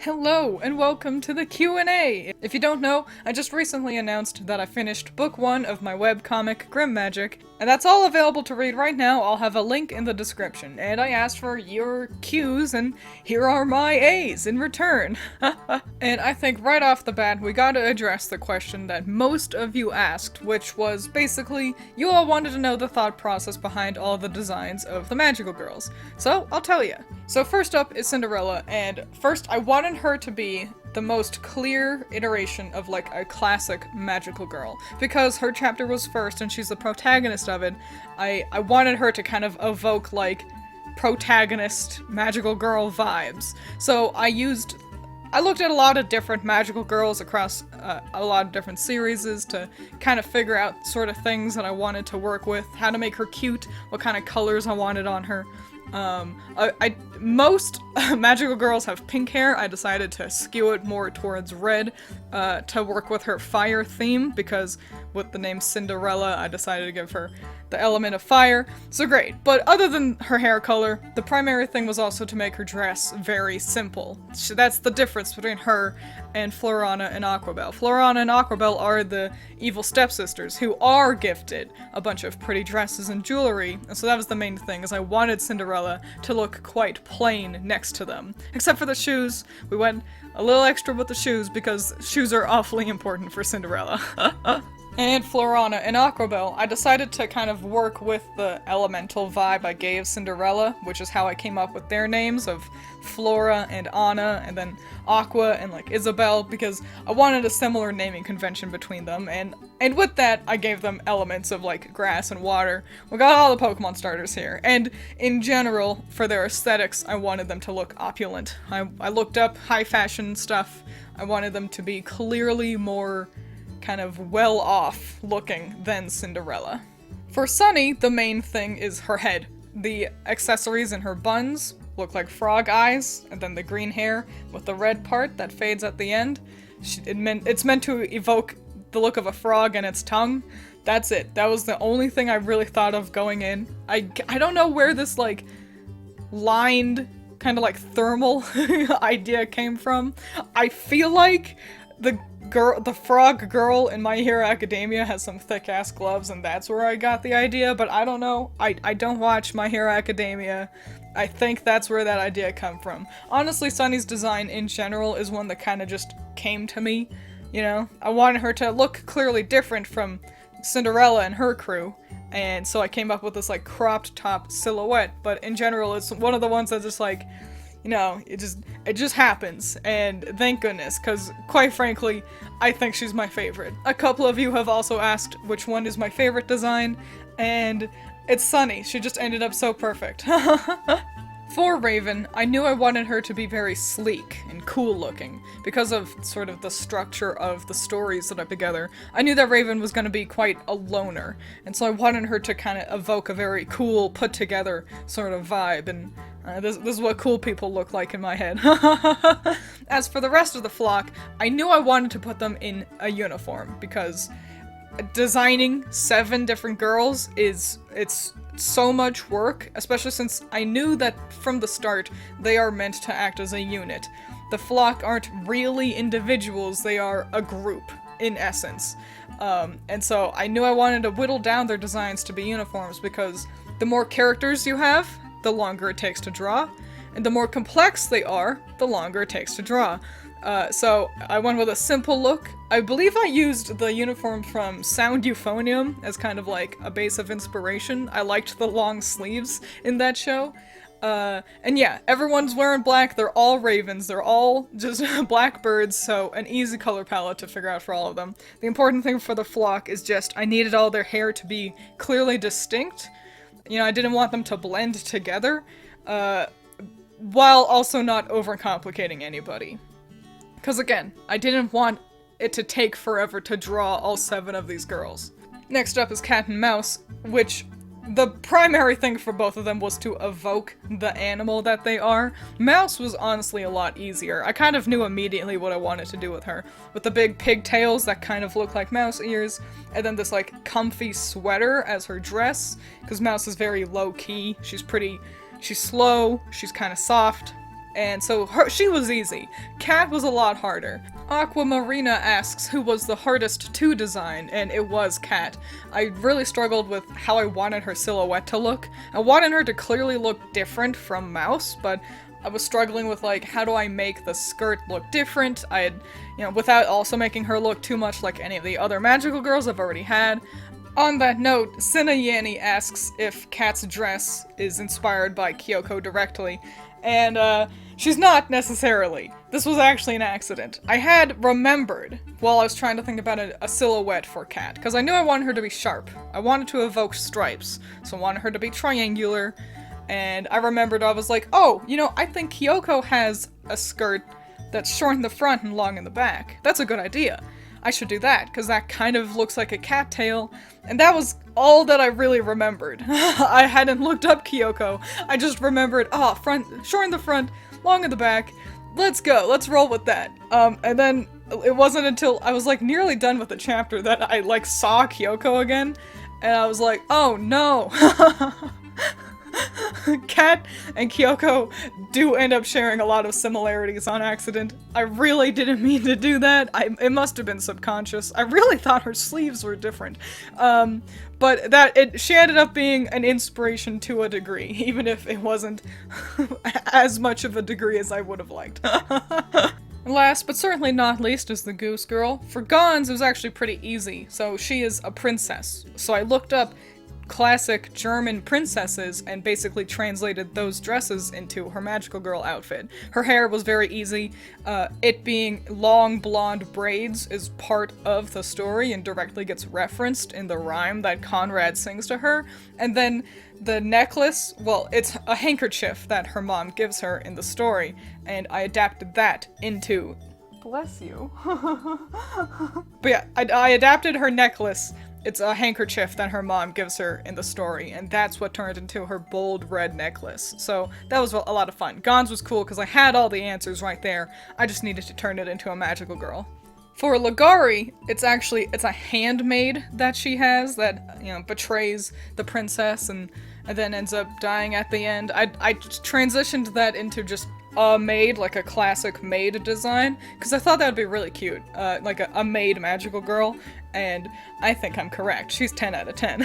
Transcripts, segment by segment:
Hello, and welcome to the Q and A! If you don't know, I just recently announced that I finished book 1 of my webcomic, GrimMagic, and that's all available to read right now. I'll have a link in the description, and I asked for your Qs, and here are my As in return. And I think right off the bat, we gotta address the question that most of you asked, which was basically, you all wanted to know the thought process behind all the designs of the magical girls. So, I'll tell you. So first up is Cinderella, and first I wanted her to be the most clear iteration of like a classic magical girl. Because her chapter was first and she's the protagonist of it, I wanted her to kind of evoke like protagonist magical girl vibes. So I looked at a lot of different magical girls across a lot of different series to kind of figure out sort of things that I wanted to work with, how to make her cute, what kind of colors I wanted on her. Most magical girls have pink hair. I decided to skew it more towards red to work with her fire theme, because with the name Cinderella, I decided to give her the element of fire. So great. But other than her hair color, the primary thing was also to make her dress very simple. That's the difference between her and Florana and Aquabelle. Florana and Aquabelle are the evil stepsisters who are gifted a bunch of pretty dresses and jewelry, and so that was the main thing, is I wanted Cinderella to look quite plain next to them. Except for the shoes. We went a little extra with the shoes because shoes are awfully important for Cinderella. And Florana and Aquabelle, I decided to kind of work with the elemental vibe I gave Cinderella, which is how I came up with their names of Flora and Anna, and then Aqua and like Isabelle, because I wanted a similar naming convention between them, and with that, I gave them elements of like grass and water. We got all the Pokemon starters here, and in general, for their aesthetics, I wanted them to look opulent. I looked up high fashion stuff. I wanted them to be clearly more kind of well-off looking than Cinderella. For Sunny, the main thing is her head. The accessories in her buns look like frog eyes, and then the green hair with the red part that fades at the end. It's meant to evoke the look of a frog and its tongue. That's it. That was the only thing I really thought of going in. I don't know where this like lined kind of like thermal idea came from. I feel like the frog girl in My Hero Academia has some thick-ass gloves, and that's where I got the idea, but I don't know. I don't watch My Hero Academia. I think that's where that idea come from. Honestly, Sunny's design in general is one that kind of just came to me, you know? I wanted her to look clearly different from Cinderella and her crew, and so I came up with this, like, cropped top silhouette, but in general, it's one of the ones that just, like, you know, it just happens, and thank goodness, because quite frankly, I think she's my favorite. A couple of you have also asked which one is my favorite design, and it's Sunny. She just ended up so perfect. For Raven, I knew I wanted her to be very sleek and cool looking, because of sort of the structure of the stories that I put together. I knew that Raven was going to be quite a loner, and so I wanted her to kind of evoke a very cool, put-together sort of vibe, and this is what cool people look like in my head. As for the rest of the flock, I knew I wanted to put them in a uniform, because designing 7 different girls it's so much work, especially since I knew that from the start they are meant to act as a unit. The flock aren't really individuals, they are a group, in essence. And so I knew I wanted to whittle down their designs to be uniforms, because the more characters you have, the longer it takes to draw, and the more complex they are, the longer it takes to draw. So I went with a simple look. I believe I used the uniform from Sound Euphonium as kind of like a base of inspiration. I liked the long sleeves in that show. And yeah, everyone's wearing black, they're all ravens, they're all just blackbirds, so an easy color palette to figure out for all of them. The important thing for the flock is just, I needed all their hair to be clearly distinct. You know, I didn't want them to blend together, while also not overcomplicating anybody. Because again, I didn't want it to take forever to draw all 7 of these girls. Next up is Cat and Mouse, which the primary thing for both of them was to evoke the animal that they are. Mouse was honestly a lot easier. I kind of knew immediately what I wanted to do with her. With the big pigtails that kind of look like mouse ears, and then this like comfy sweater as her dress, because Mouse is very low-key. She's slow, she's kind of soft, and so she was easy. Cat was a lot harder. Aquamarina asks who was the hardest to design, and it was Cat. I really struggled with how I wanted her silhouette to look. I wanted her to clearly look different from Mouse, but I was struggling with, like, how do I make the skirt look different? Without also making her look too much like any of the other magical girls I've already had. On that note, Sinayani asks if Kat's dress is inspired by Kyoko directly, and she's not necessarily. This was actually an accident. I had remembered, while I was trying to think about a silhouette for Kat, because I knew I wanted her to be sharp. I wanted to evoke stripes, so I wanted her to be triangular, and I remembered, I was like, oh, I think Kyoko has a skirt that's short in the front and long in the back. That's a good idea. I should do that, because that kind of looks like a cat tail, and that was all that I really remembered. I hadn't looked up Kyoko, I just remembered, short in the front, long in the back, let's go, let's roll with that. And then it wasn't until I was, like, nearly done with the chapter that I, like, saw Kyoko again, and I was like, oh no! Kat and Kyoko do end up sharing a lot of similarities on accident. I really didn't mean to do that. It must have been subconscious. I really thought her sleeves were different. But she ended up being an inspiration to a degree, even if it wasn't as much of a degree as I would have liked. Last, but certainly not least, is the Goose Girl. For Gons, it was actually pretty easy. So she is a princess. So I looked up classic German princesses and basically translated those dresses into her magical girl outfit. Her hair was very easy. It being long blonde braids is part of the story and directly gets referenced in the rhyme that Conrad sings to her. And then the necklace, well, it's a handkerchief that her mom gives her in the story, and I adapted that into... Bless you. But yeah, I adapted her necklace. It's a handkerchief that her mom gives her in the story, and that's what turned into her bold red necklace. So that was a lot of fun. Gons was cool because I had all the answers right there. I just needed to turn it into a magical girl. For Ligari, it's a handmaid that she has that, betrays the princess and then ends up dying at the end. I transitioned that into just a maid, like a classic maid design, because I thought that would be really cute, like a maid magical girl, and I think I'm correct. She's 10 out of 10.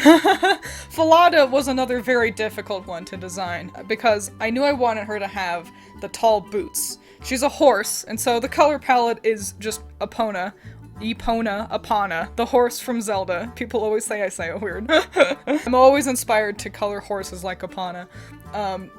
Falada was another very difficult one to design, because I knew I wanted her to have the boots. She's a horse, and so the color palette is just Epona, the horse from Zelda. People always say I say it weird. I'm always inspired to color horses like Epona.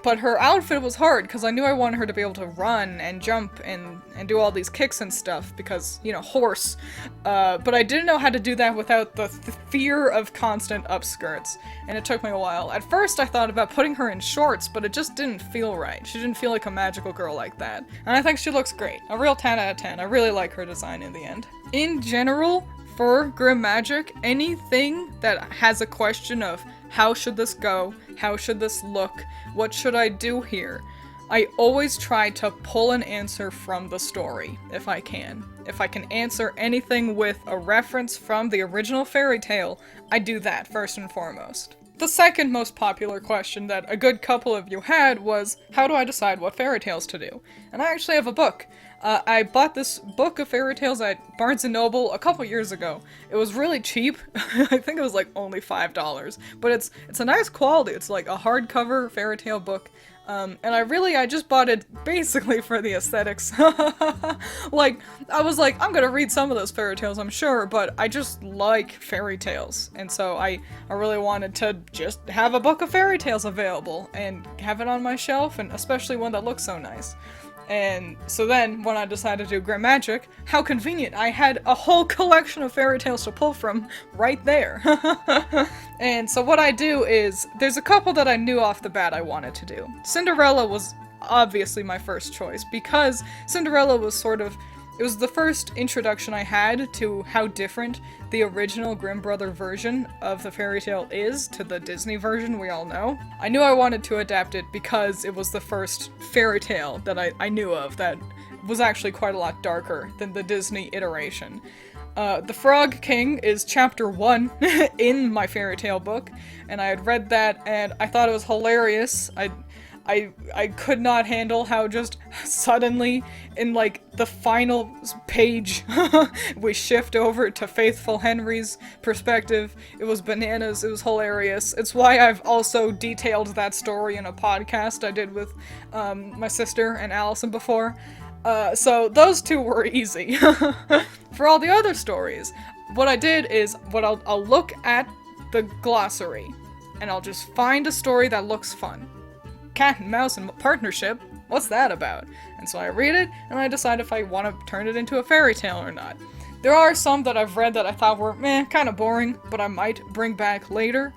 But her outfit was hard, because I knew I wanted her to be able to run and jump and do all these kicks and stuff, because, horse. But I didn't know how to do that without the fear of constant upskirts, and it took me a while. At first I thought about putting her in shorts, but it just didn't feel right. She didn't feel like a magical girl like that. And I think she looks great. A real 10 out of 10. I really like her design in the end. In general, for GrimMagic, anything that has a question of how should this go, how should this look, what should I do here, I always try to pull an answer from the story, if I can. If I can answer anything with a reference from the original fairy tale, I do that first and foremost. The second most popular question that a good couple of you had was, how do I decide what fairy tales to do? And I actually have a book. I bought this book of fairy tales at Barnes & Noble a couple years ago. It was really cheap. I think it was like only $5, but it's a nice quality. It's like a hardcover fairy tale book. And I just bought it basically for the aesthetics. Like, I was like, I'm gonna read some of those fairy tales, I'm sure, but I just like fairy tales. And so I really wanted to just have a book of fairy tales available and have it on my shelf, and especially one that looks so nice. And so then, when I decided to do GrimMagic, how convenient, I had a whole collection of fairy tales to pull from right there. And so what I do is, there's a couple that I knew off the bat I wanted to do. Cinderella was obviously my first choice, because Cinderella was it was the first introduction I had to how different the original Grimm brother version of the fairy tale is to the Disney version we all know. I knew I wanted to adapt it because it was the first fairy tale that I knew of that was actually quite a lot darker than the Disney iteration. The Frog King is chapter 1 in my fairy tale book, and I had read that and I thought it was hilarious. I could not handle how just suddenly, in like the final page, we shift over to Faithful Henry's perspective. It was bananas, it was hilarious. It's why I've also detailed that story in a podcast I did with my sister and Allison before. So those two were easy. For all the other stories, what I did is, I'll look at the glossary, and I'll just find a story that looks fun. Cat and mouse and partnership, what's that about? And so I read it, and I decide if I want to turn it into a fairy tale or not. There are some that I've read that I thought were, kind of boring, but I might bring back later.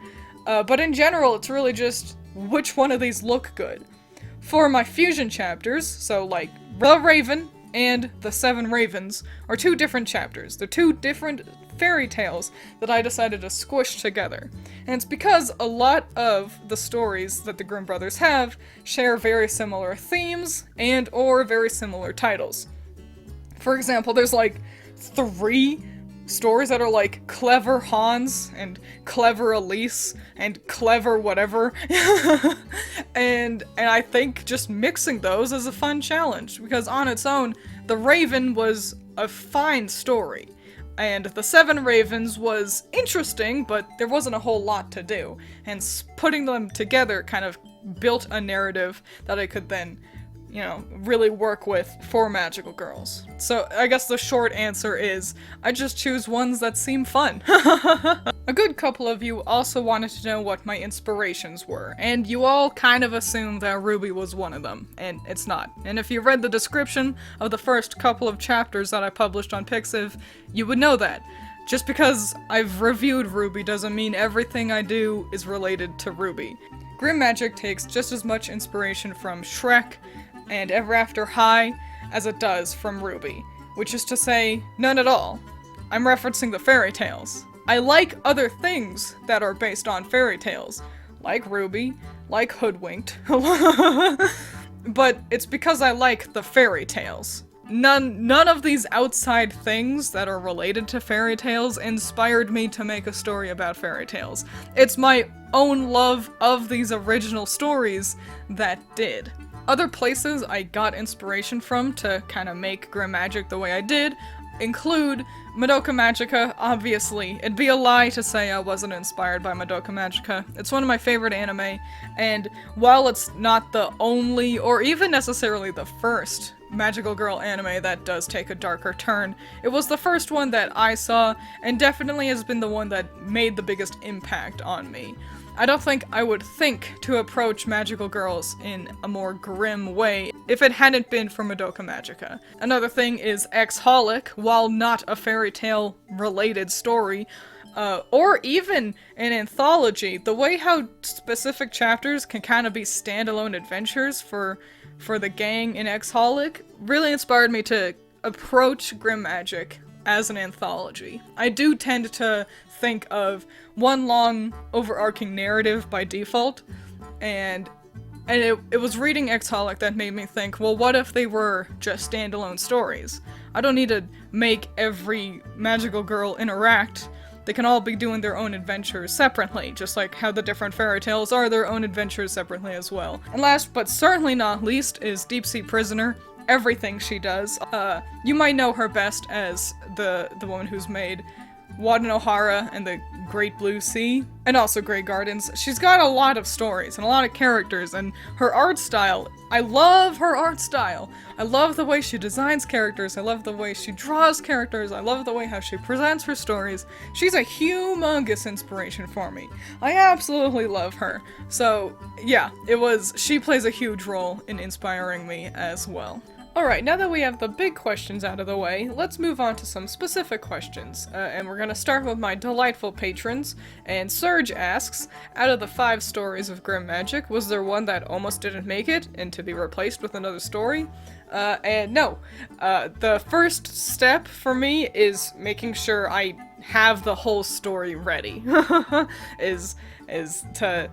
But in general, it's really just, which one of these look good? For my fusion chapters, so like, The Raven and The Seven Ravens are two different chapters. They're two different fairy tales that I decided to squish together. And it's because a lot of the stories that the Grimm brothers have share very similar themes and or very similar titles. For example, there's like 3 stories that are like Clever Hans and Clever Elise and Clever whatever. and I think just mixing those is a fun challenge, because on its own, The Raven was a fine story. And The Seven Ravens was interesting, but there wasn't a whole lot to do. And putting them together kind of built a narrative that I could then, really work with for magical girls. So I guess the short answer is, I just choose ones that seem fun. A good couple of you also wanted to know what my inspirations were, and you all kind of assumed that Ruby was one of them, and it's not. And if you read the description of the first couple of chapters that I published on Pixiv, you would know that. Just because I've reviewed Ruby doesn't mean everything I do is related to Ruby. GrimMagic takes just as much inspiration from Shrek and Ever After High as it does from Ruby, which is to say, none at all. I'm referencing the fairy tales. I like other things that are based on fairy tales, like Ruby, like Hoodwinked, but it's because I like the fairy tales. None of these outside things that are related to fairy tales inspired me to make a story about fairy tales. It's my own love of these original stories that did. Other places I got inspiration from to kind of make GrimMagic the way I did include Madoka Magica, obviously. It'd be a lie to say I wasn't inspired by Madoka Magica. It's one of my favorite anime, and while it's not the only, or even necessarily the first, magical girl anime that does take a darker turn, it was the first one that I saw, and definitely has been the one that made the biggest impact on me. I don't think I would think to approach magical girls in a more grim way if it hadn't been for Madoka Magica. Another thing is X-Holic, while not a fairy tale related story, or even an anthology, the way how specific chapters can kind of be standalone adventures for the gang in X-Holic really inspired me to approach GrimMagic as an anthology. I do tend to think of one long overarching narrative by default, and it was reading X-Holic that made me think, well, what if they were just standalone stories? I don't need to make every magical girl interact. They can all be doing their own adventures separately, just like how the different fairy tales are their own adventures separately as well. And last but certainly not least is Deep Sea Prisoner. Everything she does. You might know her best as the woman who's made Wadanohara and the Great Blue Sea, and also Grey Gardens. She's got a lot of stories and a lot of characters, and her art style, I love her art style. I love the way she designs characters, I love the way she draws characters, I love the way how she presents her stories. She's a humongous inspiration for me. I absolutely love her. So yeah, she plays a huge role in inspiring me as well. Alright, now that we have the big questions out of the way, let's move on to some specific questions. And we're gonna start with my delightful patrons. And Serge asks, out of the 5 stories of GrimMagic, was there one that almost didn't make it and to be replaced with another story? And no. The first step for me is making sure I have the whole story ready. is to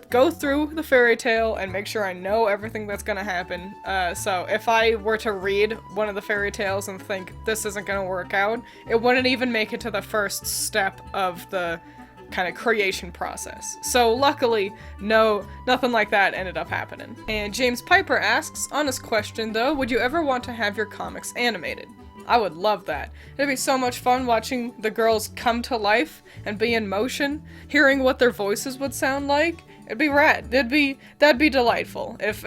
go through the fairy tale and make sure I know everything that's gonna happen. So if I were to read one of the fairy tales and think this isn't gonna work out, it wouldn't even make it to the first step of the kind of creation process. So luckily, no, nothing like that ended up happening. And James Piper asks, honest question though, would you ever want to have your comics animated? I would love that. It'd be so much fun watching the girls come to life and be in motion, hearing what their voices would sound like. It'd be rad. That'd be delightful. If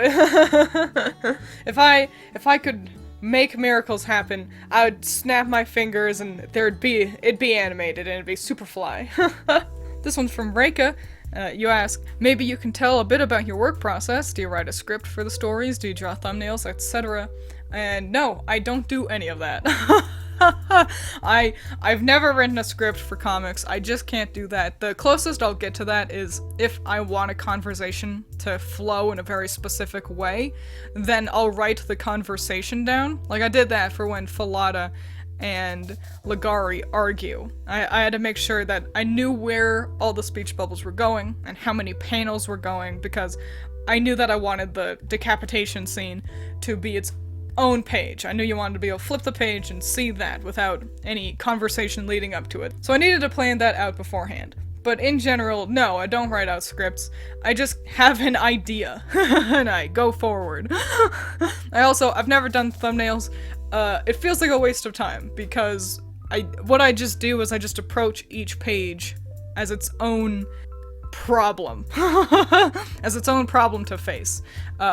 if I could make miracles happen, I would snap my fingers and it'd be animated and it'd be super fly. This one's from Reika. You ask, maybe you can tell a bit about your work process. Do you write a script for the stories? Do you draw thumbnails, etc.? And no, I don't do any of that. I've never written a script for comics. I just can't do that. The closest I'll get to that is if I want a conversation to flow in a very specific way, then I'll write the conversation down. Like I did that for when Falada and Ligari argue. I had to make sure that I knew where all the speech bubbles were going and how many panels were going, because I knew that I wanted the decapitation scene to be its own page. I knew you wanted to be able to flip the page and see that without any conversation leading up to it. So I needed to plan that out beforehand. But in general, no, I don't write out scripts. I just have an idea and I go forward. I've never done thumbnails. It feels like a waste of time because what I just do is I just approach each page as its own problem. As its own problem to face,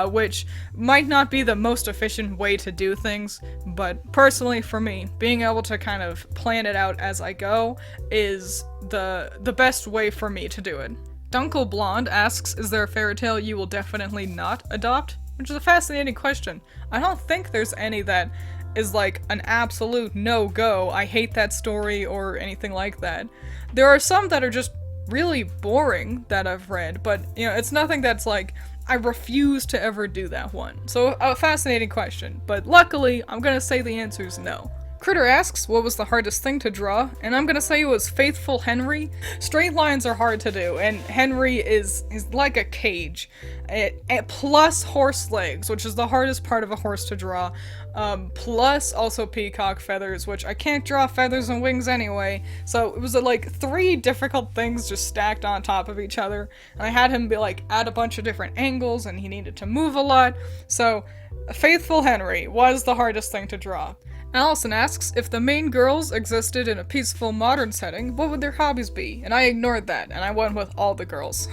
which might not be the most efficient way to do things, but personally for me, being able to kind of plan it out as I go is the best way for me to do it. Dunkel Blonde asks, is there a fairy tale you will definitely not adopt? Which is a fascinating question. I don't think there's any that is like an absolute no-go, I hate that story or anything like that. There are some that are just really boring that I've read, but you know, it's nothing that's like, I refuse to ever do that one. So a fascinating question, but luckily I'm gonna say the answer is no. Critter asks, what was the hardest thing to draw? And I'm gonna say it was Faithful Henry. Straight lines are hard to do, and Henry is like a cage. Plus horse legs, which is the hardest part of a horse to draw. Plus also peacock feathers, which I can't draw feathers and wings anyway. So it was like 3 difficult things just stacked on top of each other. And I had him be like at a bunch of different angles, and he needed to move a lot. So Faithful Henry was the hardest thing to draw. Allison asks, if the main girls existed in a peaceful modern setting, what would their hobbies be? And I ignored that, and I went with all the girls.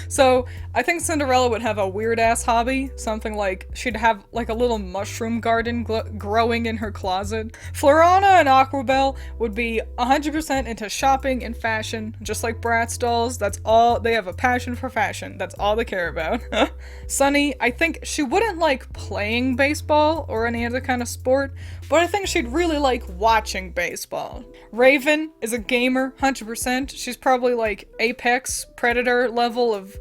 So, I think Cinderella would have a weird-ass hobby, something like, she'd have like a little mushroom garden growing in her closet. Florana and Aquabelle would be 100% into shopping and fashion, just like Bratz dolls. That's all, they have a passion for fashion, that's all they care about. Sunny, I think she wouldn't like playing baseball or any other kind of sport, but I think she'd really like watching baseball. Raven is a gamer, 100%. She's probably like Apex Predator level of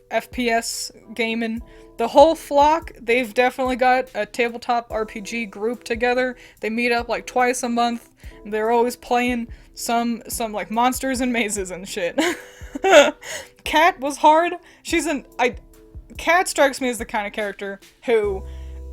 FPS gaming. The whole flock, they've definitely got a tabletop RPG group together. They meet up like twice a month. And they're always playing some like monsters and mazes and shit. Cat was hard. Cat strikes me as the kind of character who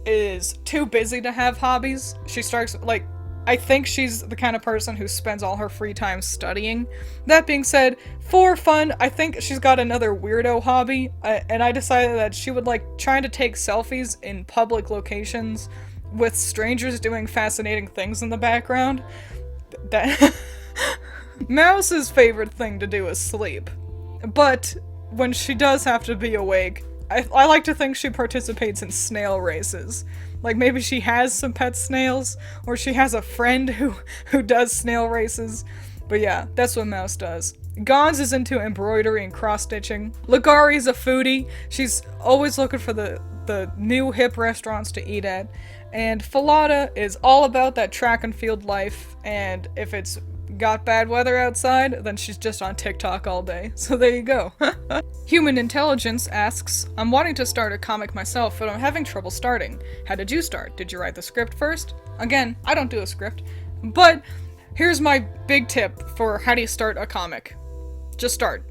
is too busy to have hobbies. She strikes, like, I think she's the kind of person who spends all her free time studying. That being said, for fun, I think she's got another weirdo hobby, and I decided that she would like trying to take selfies in public locations with strangers doing fascinating things in the background. That Mouse's favorite thing to do is sleep. But when she does have to be awake, I like to think she participates in snail races. Like maybe she has some pet snails, or she has a friend who does snail races. But yeah, that's what Mouse does. Gonz is into embroidery and cross-stitching. Ligari's a foodie. She's always looking for the new hip restaurants to eat at. And Falada is all about that track and field life, and if it's got bad weather outside, then she's just on TikTok all day. So there you go. Human Intelligence asks, I'm wanting to start a comic myself, but I'm having trouble starting. How did you start? Did you write the script first? Again, I don't do a script, but here's my big tip for how do you start a comic. Just start.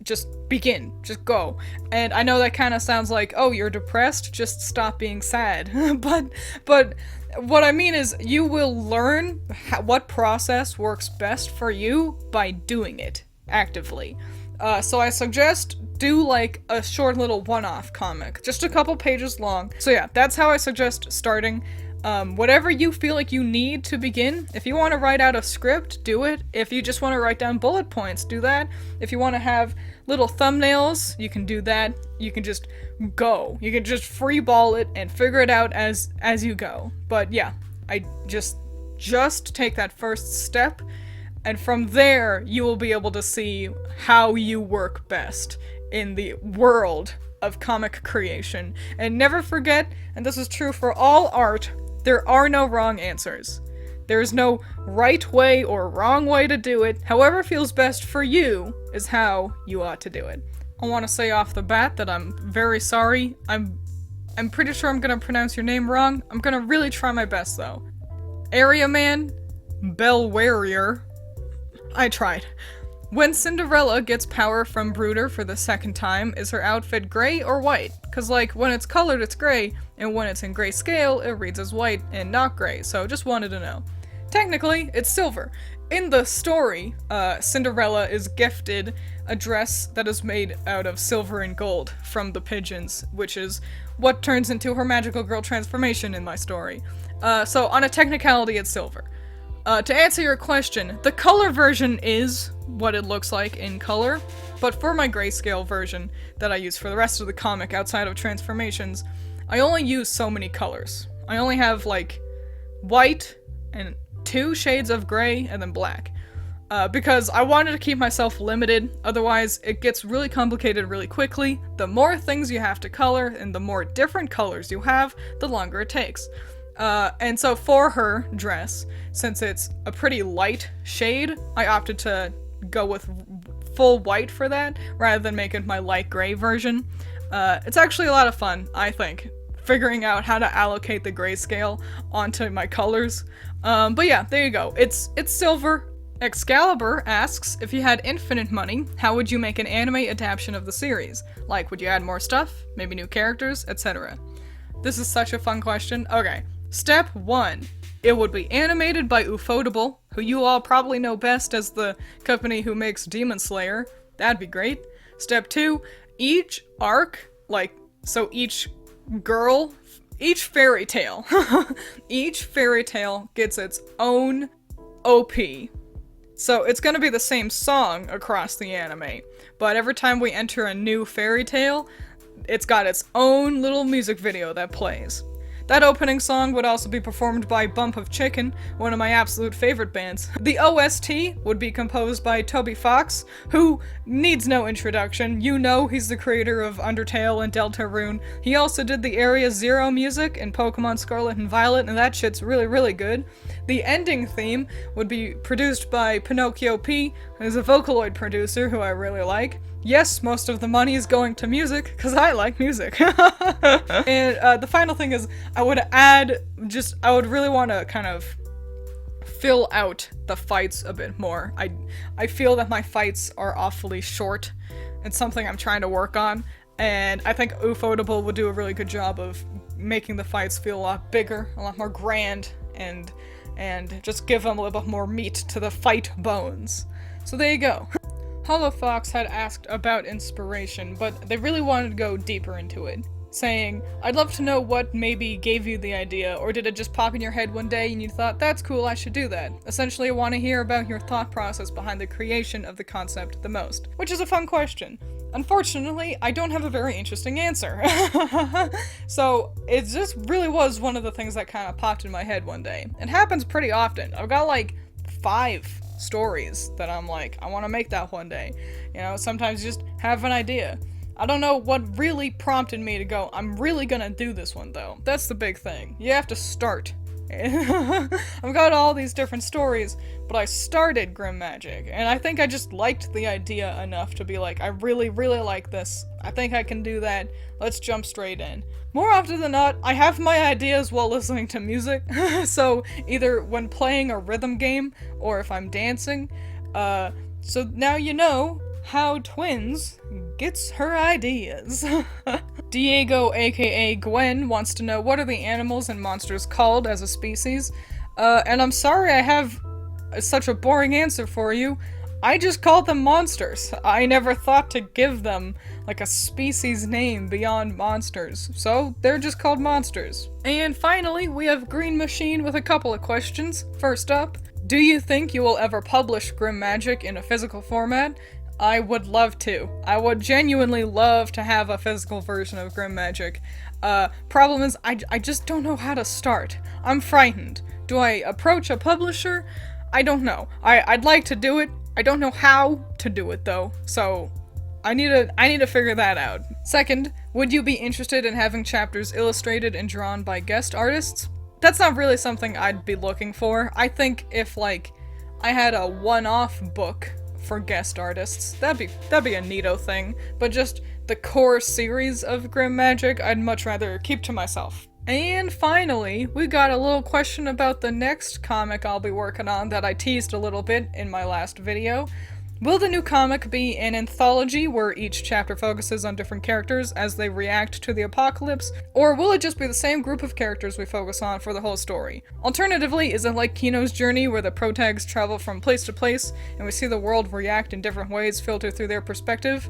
Just begin. Just go. And I know that kind of sounds like, oh, you're depressed? Just stop being sad. But what I mean is, you will learn what process works best for you by doing it. actively. So I suggest do like a short little one-off comic, just a couple pages long. So yeah, that's how I suggest starting. Whatever you feel like you need to begin. If you want to write out a script, do it. If you just want to write down bullet points, do that. If you want to have little thumbnails, you can do that. You can just go. You can just freeball it and figure it out as you go. But yeah, I just take that first step, and from there you will be able to see how you work best in the world of comic creation. And never forget, and this is true for all art, there are no wrong answers. There is no right way or wrong way to do it. However feels best for you is how you ought to do it. I want to say off the bat that I'm very sorry. I'm pretty sure I'm gonna pronounce your name wrong. I'm gonna really try my best though. Area Man, Bell Warrior. I tried. When Cinderella gets power from Brooder for the second time, is her outfit gray or white? Cause like, when it's colored it's gray, and when it's in grayscale, it reads as white and not gray, so just wanted to know. Technically, it's silver. In the story, Cinderella is gifted a dress that is made out of silver and gold from the pigeons, which is what turns into her magical girl transformation in my story. So on a technicality, it's silver. To answer your question, the color version is what it looks like in color, but for my grayscale version that I use for the rest of the comic outside of transformations, I only use so many colors. I only have like white and 2 shades of gray and then black. Because I wanted to keep myself limited, otherwise it gets really complicated really quickly. The more things you have to color and the more different colors you have, the longer it takes. And so for her dress, since it's a pretty light shade, I opted to go with full white for that, rather than make it my light gray version. It's actually a lot of fun, I think, figuring out how to allocate the grayscale onto my colors. But yeah, there you go. It's silver. Excalibur asks, if you had infinite money, how would you make an anime adaptation of the series? Like, would you add more stuff, maybe new characters, etc.? This is such a fun question. Okay. Step 1. It would be animated by Ufotable, who you all probably know best as the company who makes Demon Slayer. That'd be great. Step 2. Each arc, so each fairy tale, each fairy tale gets its own OP. So it's gonna be the same song across the anime, but every time we enter a new fairy tale, it's got its own little music video that plays. That opening song would also be performed by Bump of Chicken, one of my absolute favorite bands. The OST would be composed by Toby Fox, who needs no introduction. You know he's the creator of Undertale and Deltarune. He also did the Area Zero music in Pokemon Scarlet and Violet, and that shit's really, really good. The ending theme would be produced by Pinocchio P, who's a Vocaloid producer who I really like. Yes, most of the money is going to music, because I like music. And the final thing is, I would really want to kind of fill out the fights a bit more. I feel that my fights are awfully short. It's something I'm trying to work on, and I think Ufotable would do a really good job of making the fights feel a lot bigger, a lot more grand, and just give them a little bit more meat to the fight bones. So there you go. HoloFox had asked about inspiration, but they really wanted to go deeper into it, saying, I'd love to know what maybe gave you the idea, or did it just pop in your head one day and you thought, that's cool, I should do that? Essentially, I want to hear about your thought process behind the creation of the concept the most, which is a fun question. Unfortunately, I don't have a very interesting answer. So, it just really was one of the things that kind of popped in my head one day. It happens pretty often. I've got like 5 stories that I'm like, I want to make that one day. You know, sometimes you just have an idea. I don't know what really prompted me to go, I'm really gonna do this one though. That's the big thing. You have to start. I've got all these different stories, but I started GrimMagic, and I think I just liked the idea enough to be like, I really, really like this. I think I can do that. Let's jump straight in. More often than not, I have my ideas while listening to music, so either when playing a rhythm game, or if I'm dancing. So now you know how Twiins gets her ideas. Diego, aka Gwen, wants to know what are the animals and monsters called as a species? And I'm sorry I have such a boring answer for you. I just called them monsters. I never thought to give them, like, a species name beyond monsters. So, they're just called monsters. And finally, we have Green Machine with a couple of questions. First up, do you think you will ever publish GrimMagic in a physical format? I would love to. I would genuinely love to have a physical version of GrimMagic. Problem is, I just don't know how to start. I'm frightened. Do I approach a publisher? I don't know. I'd like to do it. I don't know how to do it though, so I need to figure that out. Second, would you be interested in having chapters illustrated and drawn by guest artists? That's not really something I'd be looking for. I think if, like, I had a one-off book for guest artists, that'd be a neato thing, but just the core series of GrimMagic, I'd much rather keep to myself. And finally, we got a little question about the next comic I'll be working on that I teased a little bit in my last video. Will the new comic be an anthology where each chapter focuses on different characters as they react to the apocalypse, or will it just be the same group of characters we focus on for the whole story? Alternatively, is it like Kino's Journey where the protags travel from place to place and we see the world react in different ways filtered through their perspective?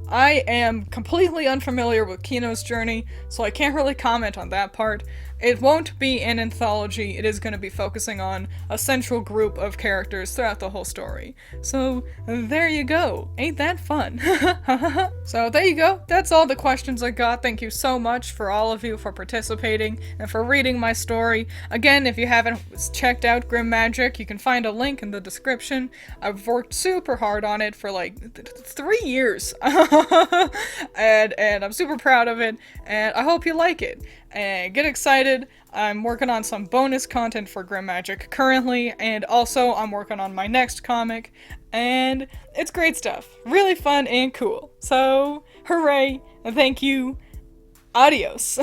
I am completely unfamiliar with Kino's Journey, so I can't really comment on that part. It won't be an anthology, it is going to be focusing on a central group of characters throughout the whole story. So, there you go. Ain't that fun? So, there you go. That's all the questions I got. Thank you so much for all of you for participating and for reading my story. Again, if you haven't checked out GrimMagic, you can find a link in the description. I've worked super hard on it for like 3 years. and I'm super proud of it, and I hope you like it. And get excited, I'm working on some bonus content for GrimMagic currently, and also I'm working on my next comic, and it's great stuff. Really fun and cool. So, hooray, and thank you. Adios.